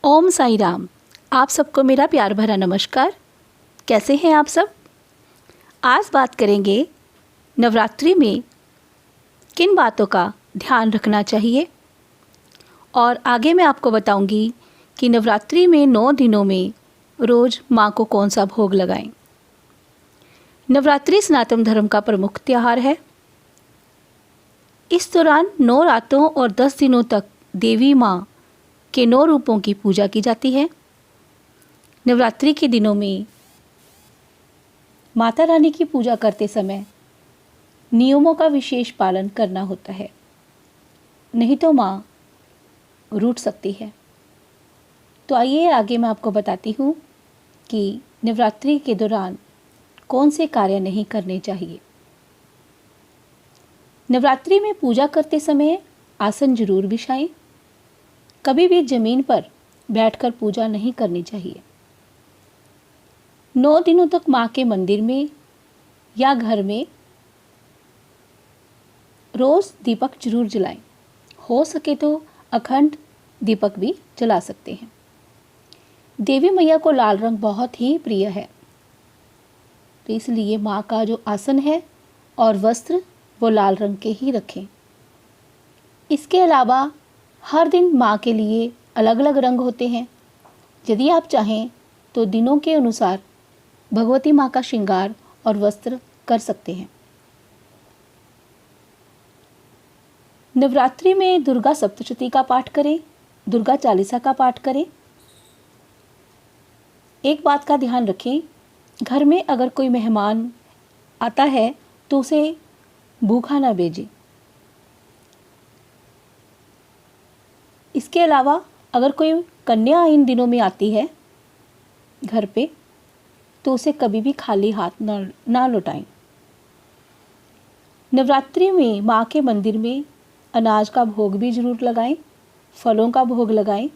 ओम साई राम। आप सबको मेरा प्यार भरा नमस्कार। कैसे हैं आप सब? आज बात करेंगे नवरात्रि में किन बातों का ध्यान रखना चाहिए और आगे मैं आपको बताऊंगी कि नवरात्रि में 9 दिनों में रोज़ माँ को कौन सा भोग लगाएं। नवरात्रि सनातन धर्म का प्रमुख त्यौहार है। इस दौरान 9 रातों और 10 दिनों तक देवी माँ के 9 रूपों की पूजा की जाती है। नवरात्रि के दिनों में माता रानी की पूजा करते समय नियमों का विशेष पालन करना होता है, नहीं तो माँ रूठ सकती है। तो आइए आगे मैं आपको बताती हूँ कि नवरात्रि के दौरान कौन से कार्य नहीं करने चाहिए। नवरात्रि में पूजा करते समय आसन जरूर बिछाएं। कभी भी जमीन पर बैठकर पूजा नहीं करनी चाहिए। 9 दिनों तक माँ के मंदिर में या घर में रोज़ दीपक जरूर जलाएं। हो सके तो अखंड दीपक भी जला सकते हैं। देवी मैया को लाल रंग बहुत ही प्रिय है, तो इसलिए माँ का जो आसन है और वस्त्र वो लाल रंग के ही रखें। इसके अलावा हर दिन माँ के लिए अलग अलग रंग होते हैं। यदि आप चाहें तो दिनों के अनुसार भगवती माँ का श्रृंगार और वस्त्र कर सकते हैं। नवरात्रि में दुर्गा सप्तशती का पाठ करें, दुर्गा चालीसा का पाठ करें। एक बात का ध्यान रखें, घर में अगर कोई मेहमान आता है तो उसे भूखा ना भेजें। इसके अलावा अगर कोई कन्या इन दिनों में आती है घर पे तो उसे कभी भी खाली हाथ ना लौटाएं। नवरात्रि में माँ के मंदिर में अनाज का भोग भी जरूर लगाएं, फलों का भोग लगाएं।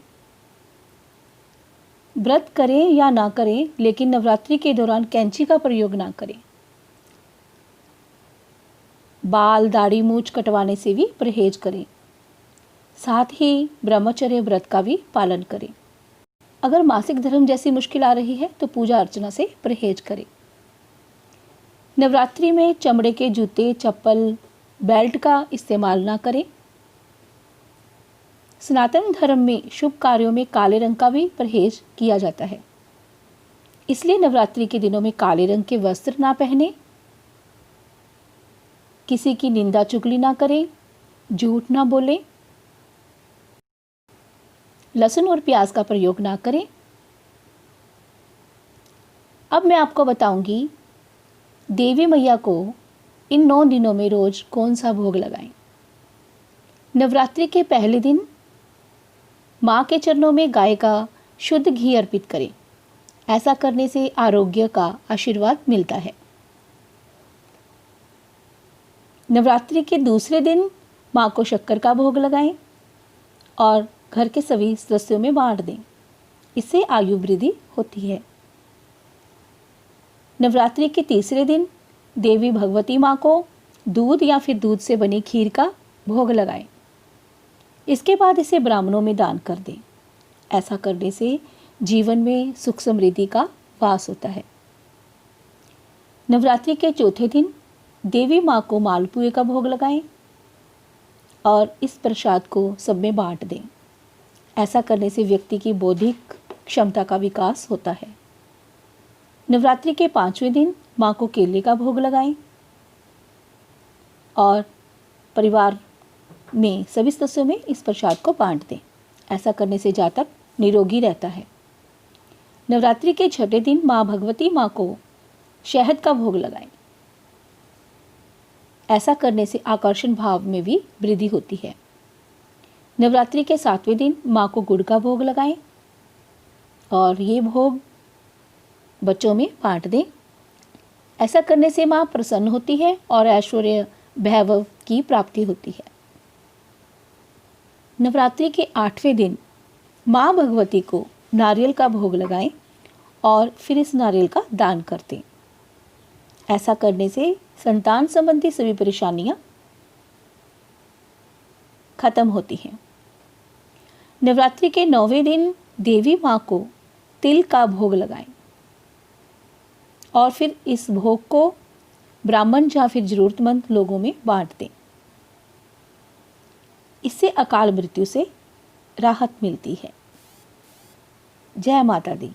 व्रत करें या ना करें, लेकिन नवरात्रि के दौरान कैंची का प्रयोग ना करें। बाल दाढ़ी मूछ कटवाने से भी परहेज करें। साथ ही ब्रह्मचर्य व्रत का भी पालन करें। अगर मासिक धर्म जैसी मुश्किल आ रही है तो पूजा अर्चना से परहेज करें। नवरात्रि में चमड़े के जूते, चप्पल, बेल्ट का इस्तेमाल ना करें। सनातन धर्म में शुभ कार्यों में काले रंग का भी परहेज किया जाता है, इसलिए नवरात्रि के दिनों में काले रंग के वस्त्र ना पहने, किसी की निंदा चुगली ना करें, झूठ ना बोलें, लहसुन और प्याज का प्रयोग ना करें। अब मैं आपको बताऊंगी देवी मैया को इन 9 दिनों में रोज कौन सा भोग लगाएं। नवरात्रि के पहले दिन माँ के चरणों में गाय का शुद्ध घी अर्पित करें। ऐसा करने से आरोग्य का आशीर्वाद मिलता है। नवरात्रि के दूसरे दिन माँ को शक्कर का भोग लगाएं और घर के सभी सदस्यों में बांट दें। इससे आयु वृद्धि होती है। नवरात्रि के तीसरे दिन देवी भगवती माँ को दूध या फिर दूध से बनी खीर का भोग लगाएं। इसके बाद इसे ब्राह्मणों में दान कर दें। ऐसा करने से जीवन में सुख समृद्धि का वास होता है। नवरात्रि के चौथे दिन देवी माँ को मालपुए का भोग लगाएं और इस प्रसाद को सब में बांट दें। ऐसा करने से व्यक्ति की बौद्धिक क्षमता का विकास होता है। नवरात्रि के 5वें दिन माँ को केले का भोग लगाएं और परिवार में सभी सदस्यों में इस प्रसाद को बांट दें। ऐसा करने से जातक निरोगी रहता है। नवरात्रि के 6ठे दिन माँ भगवती माँ को शहद का भोग लगाएं। ऐसा करने से आकर्षण भाव में भी वृद्धि होती है। नवरात्रि के 7वें दिन माँ को गुड़ का भोग लगाएं और ये भोग बच्चों में बांट दें। ऐसा करने से माँ प्रसन्न होती है और ऐश्वर्य वैभव की प्राप्ति होती है। नवरात्रि के 8वें दिन माँ भगवती को नारियल का भोग लगाएं और फिर इस नारियल का दान कर दें। ऐसा करने से संतान संबंधी सभी परेशानियां खत्म होती हैं। नवरात्रि के 9वें दिन देवी माँ को तिल का भोग लगाएं और फिर इस भोग को ब्राह्मण या फिर ज़रूरतमंद लोगों में बांट दें। इससे अकाल मृत्यु से राहत मिलती है। जय माता दी।